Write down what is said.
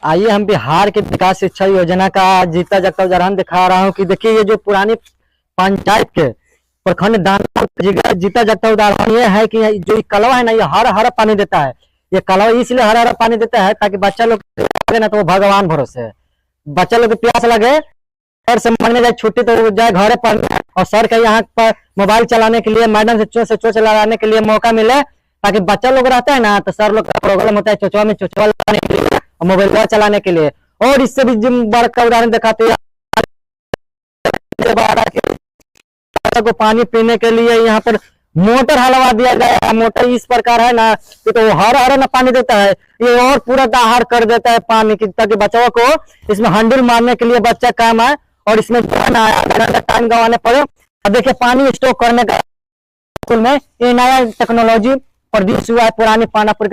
आइए हम बिहार के विकास शिक्षा योजना का जीता जागता उदाहरण दिखा रहा हूँ कि देखिए ये जो पुरानी पंचायत के प्रखंड दाना जीता जागता उदाहरण ये है कि जो ये कलवा है ना, ये हरा हरा पानी देता है। ये कलवा इसलिए हरा हरा पानी देता है ताकि बच्चा लोग लगे ना, तो वो भगवान भरोसे है। बच्चा लोग को प्यास लगे, सर से मांगने जाए छुट्टी तो वो जाए घरे पढ़ने, और सर के यहाँ पर मोबाइल चलाने के लिए, मैडम से चो चलाने के लिए मौका मिले, ताकि बच्चा लोग रहता है ना तो सर लोग का प्रॉब्लम होता है चोचवा में चोचवा लगाने के लिए और मोबाइल चलाने के लिए। और इससे भी जिम वर्क का उदाहरण दिखाते हैं को पानी पीने के लिए यहाँ पर मोटर हलवा दिया गया है। मोटर इस प्रकार है ना कि तो हर हर ना पानी देता है, ये और पूरा दाहर कर देता है पानी की, ताकि बच्चों को इसमें हैंडल मारने के लिए बच्चा काम है और इसमें टाइम गंवाने पड़े। अब देखिए पानी स्टोर करने का में ये नया टेक्नोलॉजी प्रोड्यूस हुआ है पुरानी पानापुर